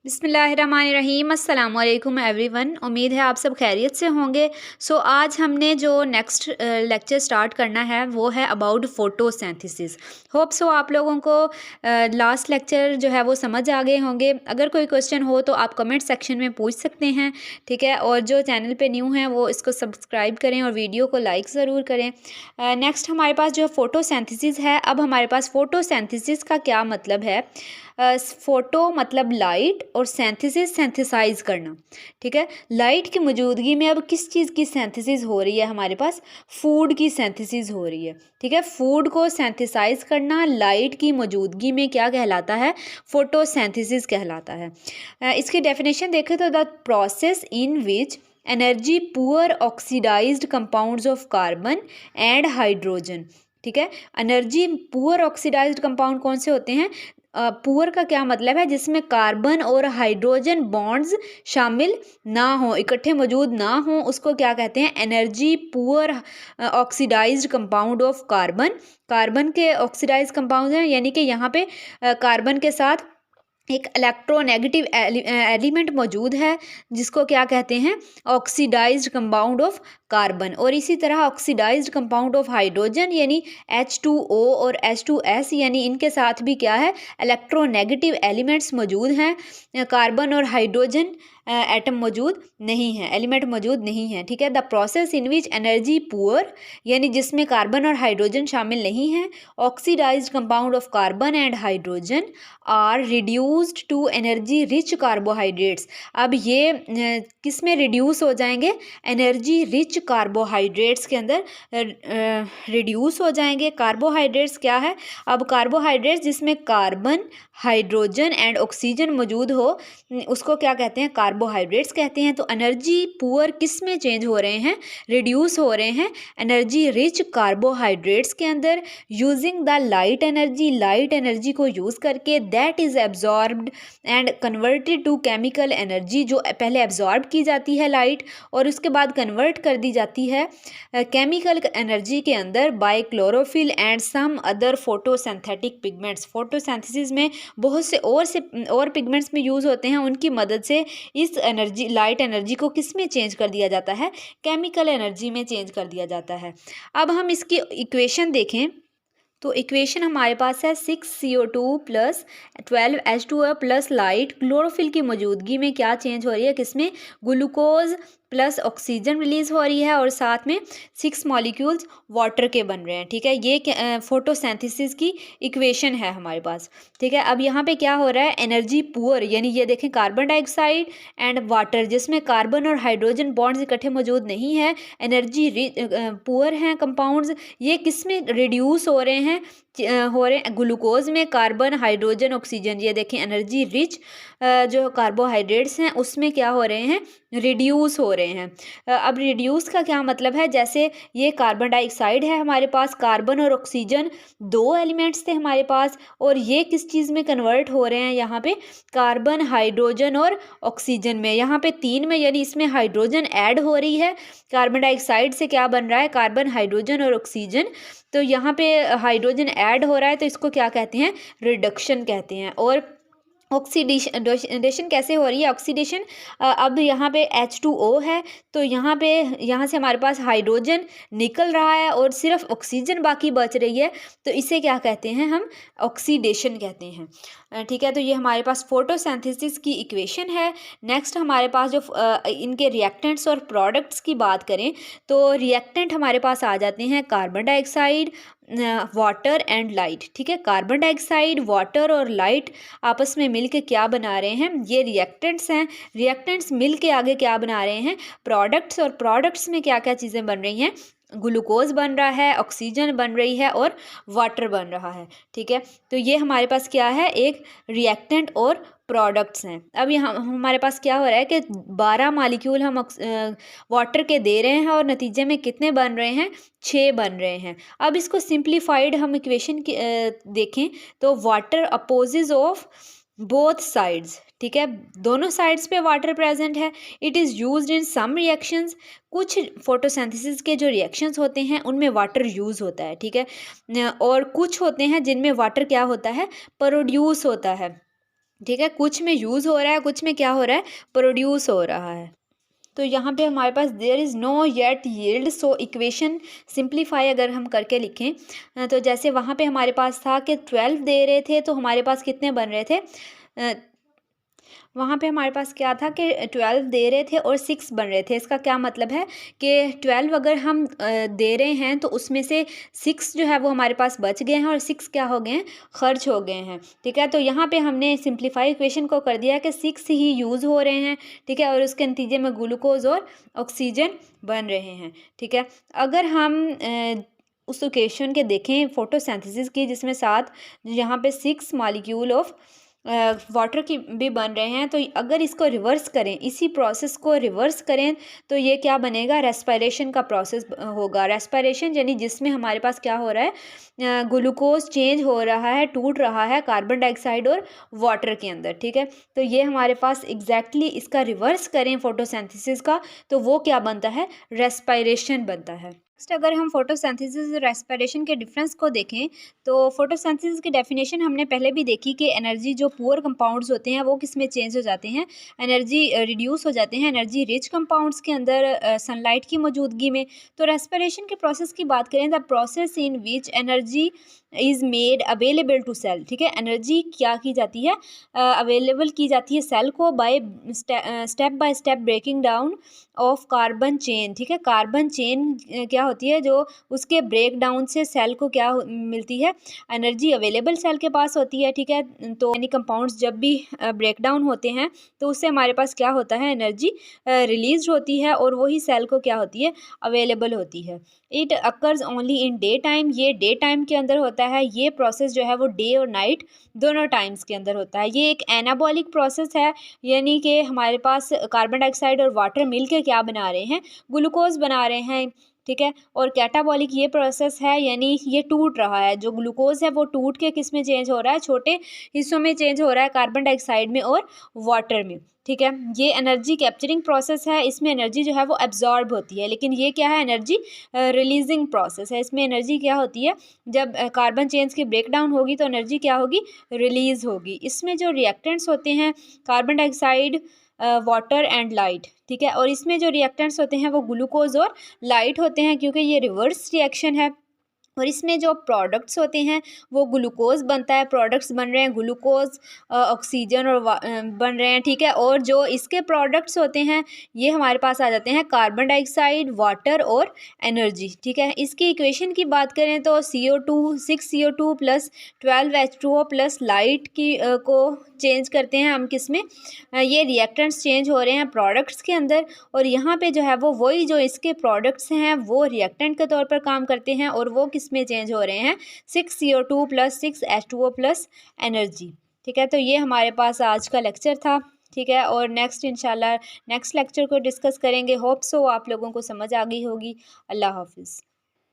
बिस्मिल्लाहिर्रहमानिर्रहीम अस्सलाम वालेकुम एवरीवन। उम्मीद है आप सब खैरियत से होंगे। आज हमने जो नेक्स्ट लेक्चर स्टार्ट करना है वो है अबाउट फ़ोटोसिंथेसिस। होप सो आप लोगों को लास्ट लेक्चर जो है वो समझ आ गए होंगे। अगर कोई क्वेश्चन हो तो आप कमेंट सेक्शन में पूछ सकते हैं, ठीक है। और जो चैनल पे न्यू हैं वो इसको सब्सक्राइब करें और वीडियो को लाइक ज़रूर करें। नेक्स्ट हमारे पास जो फ़ोटोसिंथेसिस है, अब हमारे पास फ़ोटोसिंथेसिस का क्या मतलब है। फ़ोटो मतलब लाइट और सिंथेसिस सिंथेसाइज करना, ठीक है। लाइट की मौजूदगी में अब किस चीज़ की सिंथेसिस हो रही है, हमारे पास फूड की सिंथेसिस हो रही है, ठीक है। फूड को सिंथेसाइज करना लाइट की मौजूदगी में क्या कहलाता है, फोटोसिंथेसिस कहलाता है। इसकी डेफिनेशन देखें तो the process in which energy poor oxidized compounds of carbon and hydrogen, ठीक है। एनर्जी पुअर ऑक्सीडाइज्ड कंपाउंड कौन से होते हैं। पुअर का क्या मतलब है, जिसमें कार्बन और हाइड्रोजन बॉन्ड्स शामिल ना हो, इकट्ठे मौजूद ना हो, उसको क्या कहते हैं, energy poor oxidized compound of carbon. Carbon के ऑक्सीडाइज कंपाउंड हैं, यानी कि यहाँ पे कार्बन के साथ एक इलेक्ट्रोनेगेटिव एलिमेंट मौजूद है, जिसको क्या कहते हैं, ऑक्सीडाइज्ड कंपाउंड ऑफ कार्बन। और इसी तरह ऑक्सीडाइज्ड कंपाउंड ऑफ हाइड्रोजन यानी H2O और H2S, यानी इनके साथ भी क्या है, इलेक्ट्रोनेगेटिव एलिमेंट्स मौजूद हैं। कार्बन और हाइड्रोजन एटम मौजूद नहीं है, एलिमेंट मौजूद नहीं है, ठीक है। The process in which energy poor, यानी जिसमें कार्बन और हाइड्रोजन शामिल नहीं है, oxidized compound of carbon and hydrogen are reduced to energy rich carbohydrates. अब ये किस में रिड्यूस हो जाएंगे, एनर्जी रिच कार्बोहाइड्रेट्स के अंदर रिड्यूस हो जाएंगे। कार्बोहाइड्रेट्स क्या है, अब कार्बोहाइड्रेट्स जिसमें कार्बन हाइड्रोजन एंड ऑक्सीजन मौजूद हो, उसको क्या कहते हैं, कार्बोहाइड्रेट्स कहते हैं। तो एनर्जी पुअर किस में चेंज हो रहे हैं, रिड्यूस हो रहे हैं एनर्जी रिच कार्बोहाइड्रेट्स के अंदर, using the light energy, light energy को यूज़ करके, that is absorbed and converted to chemical energy, जो पहले एब्जॉर्ब की जाती है लाइट और उसके बाद कन्वर्ट कर दी जाती है केमिकल एनर्जी के अंदर by chlorophyll and some other photosynthetic pigments. Photosynthesis में बहुत से और पिगमेंट्स में यूज़ होते हैं, उनकी मदद से इस एनर्जी, लाइट एनर्जी को किस में चेंज कर दिया जाता है, केमिकल एनर्जी में चेंज कर दिया जाता है। अब हम इसकी इक्वेशन देखें तो इक्वेशन हमारे पास है 6CO2 plus 12H2O plus light, chlorophyll की मौजूदगी में क्या चेंज हो रही है, किसमें, ग्लूकोज प्लस ऑक्सीजन रिलीज़ हो रही है और साथ में 6 मॉलिक्यूल्स वाटर के बन रहे हैं, ठीक है। ये फोटोसिंथेसिस की इक्वेशन है हमारे पास, ठीक है। अब यहाँ पे क्या हो रहा है, एनर्जी पुअर, यानी ये देखें कार्बन डाइऑक्साइड एंड वाटर, जिसमें कार्बन और हाइड्रोजन बॉन्ड्स इकट्ठे मौजूद नहीं है, एनर्जी पुअर हैं कंपाउंड्स, ये किस में रिड्यूस हो रहे हैं, ग्लूकोज में, कार्बन हाइड्रोजन ऑक्सीजन, ये देखें एनर्जी रिच जो कार्बोहाइड्रेट्स हैं उसमें क्या हो रहे हैं, रिड्यूस हो रहे हैं। अब रिड्यूस का क्या मतलब है, जैसे ये कार्बन डाइऑक्साइड है हमारे पास, कार्बन और ऑक्सीजन दो एलिमेंट्स थे हमारे पास, और ये किस चीज़ में कन्वर्ट हो रहे हैं, यहाँ पे कार्बन हाइड्रोजन और ऑक्सीजन में, यहाँ पे 3 में, यानी इसमें हाइड्रोजन ऐड हो रही है। कार्बन डाइऑक्साइड से क्या बन रहा है, कार्बन हाइड्रोजन और ऑक्सीजन, तो यहाँ पे हाइड्रोजन ऐड हो रहा है, तो इसको क्या कहते हैं, रिडक्शन कहते हैं। और ऑक्सीडेशन कैसे हो रही है, ऑक्सीडेशन अब यहाँ पे H2O है, तो यहाँ से हमारे पास हाइड्रोजन निकल रहा है और सिर्फ ऑक्सीजन बाकी बच रही है, तो इसे क्या कहते हैं, हम ऑक्सीडेशन कहते हैं, ठीक है। तो ये हमारे पास फोटोसिंथेसिस की इक्वेशन है। नेक्स्ट हमारे पास जो इनके रिएक्टेंट्स और प्रोडक्ट्स की बात करें तो रिएक्टेंट हमारे पास आ जाते हैं carbon dioxide, water and light, ठीक है। कार्बन डाइऑक्साइड, वाटर और लाइट आपस में मिलके क्या बना रहे हैं, ये रिएक्टेंट्स हैं। रिएक्टेंट्स मिलके आगे क्या बना रहे हैं, प्रोडक्ट्स, और प्रोडक्ट्स में क्या क्या चीज़ें बन रही हैं, ग्लूकोज बन रहा है, ऑक्सीजन बन रही है और वाटर बन रहा है, ठीक है। तो ये हमारे पास क्या है, एक रिएक्टेंट और प्रोडक्ट्स हैं। अब यहाँ हमारे पास क्या हो रहा है कि 12 मॉलिक्यूल हम वाटर के दे रहे हैं और नतीजे में कितने बन रहे हैं, 6 बन रहे हैं। अब इसको सिंप्लीफाइड हम इक्वेशन की देखें तो water opposes of both sides, ठीक है, दोनों साइड्स पे वाटर प्रेजेंट है। It is used in some reactions, कुछ फोटोसिंथेसिस के जो रिएक्शंस होते हैं उनमें वाटर यूज़ होता है, ठीक है। और कुछ होते हैं जिनमें वाटर क्या होता है, प्रोड्यूस होता है, ठीक है, कुछ में यूज़ हो रहा है, कुछ में क्या हो रहा है, प्रोड्यूस हो रहा है। तो यहाँ पे हमारे पास there is no yet yield, so equation simplify अगर हम करके लिखें तो जैसे वहाँ पे हमारे पास था कि 12 दे रहे थे तो हमारे पास कितने बन रहे थे, वहाँ पे हमारे पास क्या था कि 12 दे रहे थे और 6 बन रहे थे। इसका क्या मतलब है कि 12 अगर हम दे रहे हैं तो उसमें से 6 जो है वो हमारे पास बच गए हैं और 6 क्या हो गए हैं, खर्च हो गए हैं। ठीक है, तो यहाँ पे हमने सिंप्लीफाई इक्वेशन को कर दिया कि 6 ही यूज़ हो रहे हैं। ठीक है, और उसके नतीजे में ग्लूकोज और ऑक्सीजन बन रहे हैं। ठीक है, अगर हम उस इक्वेशन के देखें फोटोसिंथेसिस की, जिसमें 7 यहाँ पे 6 मॉलिक्यूल ऑफ वाटर की भी बन रहे हैं, तो अगर इसको रिवर्स करें, इसी प्रोसेस को रिवर्स करें तो ये क्या बनेगा, रेस्पिरेशन का प्रोसेस होगा। रेस्पिरेशन यानी जिसमें हमारे पास क्या हो रहा है, ग्लूकोज चेंज हो रहा है, टूट रहा है कार्बन डाइऑक्साइड और वाटर के अंदर। ठीक है, तो ये हमारे पास एग्जैक्टली इसका रिवर्स करें फोटोसिंथेसिस का तो वो क्या बनता है, रेस्पिरेशन बनता है। नेक्स्ट अगर हम फोटोसिंथेसिस और रेस्पिरेशन के डिफरेंस को देखें तो फोटोसिंथेसिस की डेफिनेशन हमने पहले भी देखी कि एनर्जी जो पुअर कंपाउंड्स होते हैं वो किस में चेंज हो जाते हैं, एनर्जी रिड्यूस हो जाते हैं एनर्जी रिच कंपाउंड्स के अंदर सनलाइट की मौजूदगी में। तो रेस्पिरेशन के प्रोसेस की बात करें, the process in which energy is made available to cell. ठीक है, एनर्जी क्या की जाती है, अवेलेबल की जाती है सेल को by step by step breaking down of carbon chain. ठीक है, कार्बन चेन क्या होती है, जो उसके ब्रेक डाउन से सेल को क्या मिलती है, एनर्जी अवेलेबल सेल के पास होती है। ठीक है, तो यानी कंपाउंड्स जब भी ब्रेक डाउन होते हैं तो उससे हमारे पास क्या होता है, एनर्जी रिलीज होती है और वही सेल को क्या होती है, अवेलेबल होती है। It occurs only in day time, ये डे टाइम के अंदर होता है। ये प्रोसेस जो है वो डे और नाइट दोनों टाइम्स के अंदर होता है। ये एक एनाबॉलिक प्रोसेस है, यानी कि हमारे पास कार्बन डाइऑक्साइड और वाटर मिल के क्या बना रहे हैं, ग्लूकोज बना रहे हैं। ठीक है, और कैटाबॉलिक ये प्रोसेस है, यानी ये टूट रहा है, जो ग्लूकोज है वो टूट के किस में चेंज हो रहा है, छोटे हिस्सों में चेंज हो रहा है, कार्बन डाइऑक्साइड में और वाटर में। ठीक है, ये एनर्जी कैप्चरिंग प्रोसेस है, इसमें एनर्जी जो है वो एब्जॉर्ब होती है, लेकिन ये क्या है, एनर्जी रिलीजिंग प्रोसेस है। इसमें एनर्जी क्या होती है, जब कार्बन चेन्स की ब्रेक डाउन होगी तो एनर्जी क्या होगी, रिलीज होगी। इसमें जो रिएक्टेंट्स होते हैं, carbon dioxide, water and light. ठीक है, और इसमें जो रिएक्टेंट्स होते हैं वो ग्लूकोज और लाइट होते हैं, क्योंकि ये रिवर्स रिएक्शन है। और इसमें जो प्रोडक्ट्स होते हैं वो ग्लूकोज बनता है, प्रोडक्ट्स बन रहे हैं ग्लूकोज, ऑक्सीजन और बन रहे हैं। ठीक है, और जो इसके प्रोडक्ट्स होते हैं ये हमारे पास आ जाते हैं कार्बन डाइऑक्साइड, वाटर और एनर्जी। ठीक है, इसकी इक्वेशन की बात करें तो CO2 6CO2 plus 12H2O plus light की को चेंज करते हैं हम किस में, ये रिएक्टेंट्स चेंज हो रहे हैं प्रोडक्ट्स के अंदर, और यहाँ पे जो है वो वही जो इसके प्रोडक्ट्स हैं वो रिएक्टेंट के तौर पर काम करते हैं और वो किस में चेंज हो रहे हैं, 6CO2 plus 6H2O plus energy. ठीक है, तो ये हमारे पास आज का लेक्चर था। ठीक है, और नेक्स्ट इंशाल्लाह नेक्स्ट लेक्चर को डिस्कस करेंगे। होप सो आप लोगों को समझ आ गई होगी। अल्लाह हाफिज़।